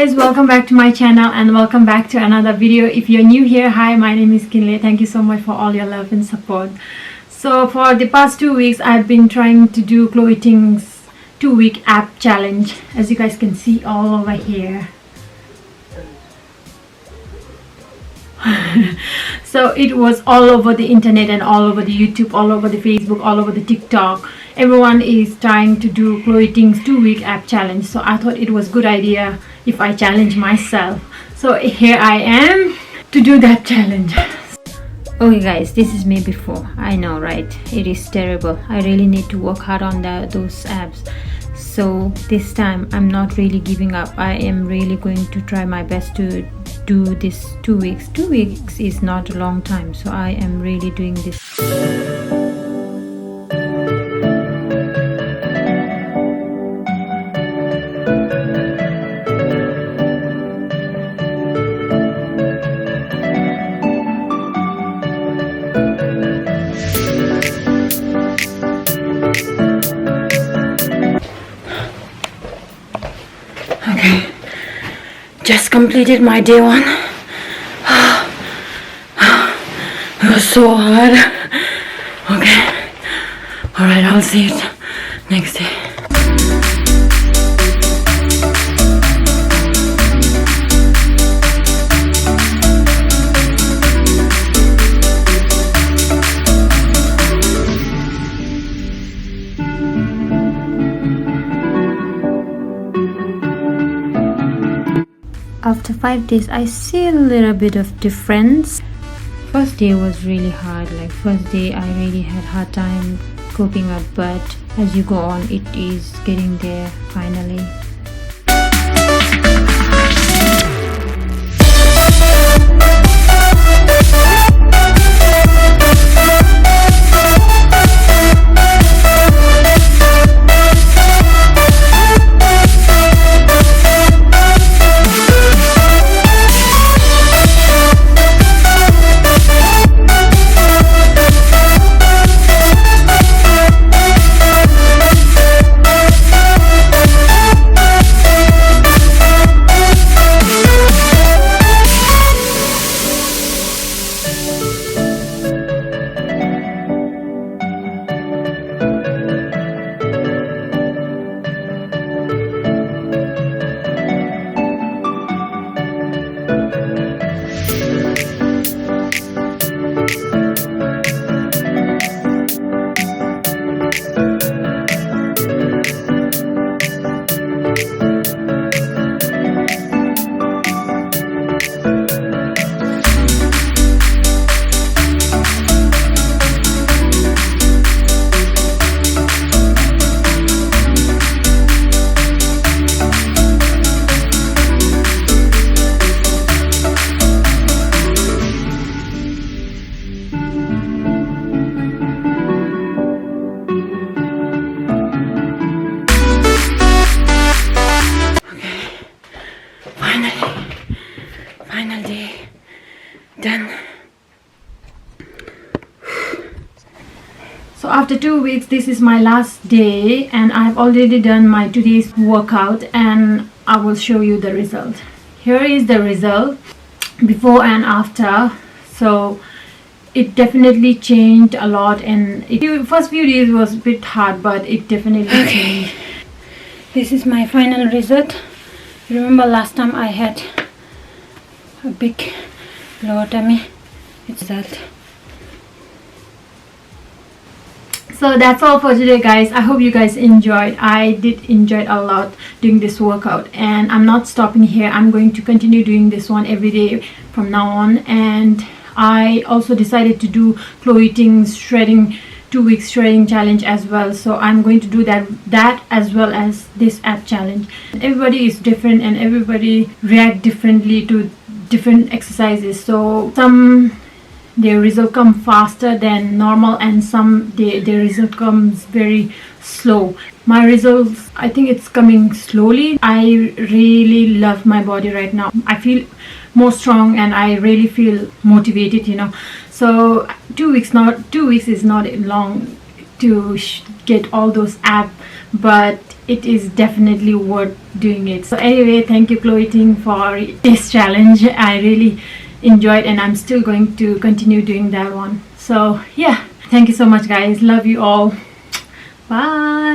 guys, welcome back to my channel and welcome back to another video. If you're new here, hi, my name is Kinley. Thank you so much for all your love and support. So for the past 2 weeks I've been trying to do Chloe Ting's 2-week app challenge, as you guys can see all over here. So it was all over the internet and all over the YouTube, all over the Facebook, all over the TikTok. Everyone is trying to do Chloe Ting's 2-week app challenge, so I thought it was good idea if I challenge myself. So here I am to do that challenge. Okay guys, this is me before. I know, right? It is terrible. I really need to work hard on those apps. So this time I'm not really giving up. I am really going to try my best to do this 2 weeks. 2 weeks is not a long time, so I am really doing this. Okay, just completed my day 1. It was so hard. Okay, alright, I'll see it next day. After 5 days, I see a little bit of difference. First day was really hard. Like first day, I really had hard time coping up. But as you go on, it is getting there finally. Final day done. So after 2 weeks, this is my last day and I've already done my today's workout and I will show you the result. Here is the result before and after. So it definitely changed a lot, and first few days was a bit hard, but it definitely changed. This is my final result. Remember last time I had a big lower tummy. It's that. So that's all for today guys. I hope you guys enjoyed. I did enjoy a lot doing this workout, and I'm not stopping here. I'm going to continue doing this one every day from now on. And I also decided to do Chloe Ting's 2-week shredding challenge as well, so I'm going to do that as well as this app challenge. Everybody is different and everybody react differently to different exercises, so some their result come faster than normal and some their result comes very slow. My results, I think it's coming slowly. I really love my body right now. I feel more strong and I really feel motivated, you know. So 2 weeks is not long to get all those abs, but it is definitely worth doing it. So anyway, thank you Chloe Ting for this challenge. I really enjoyed, and I'm still going to continue doing that one. So yeah, thank you so much guys, love you all, bye.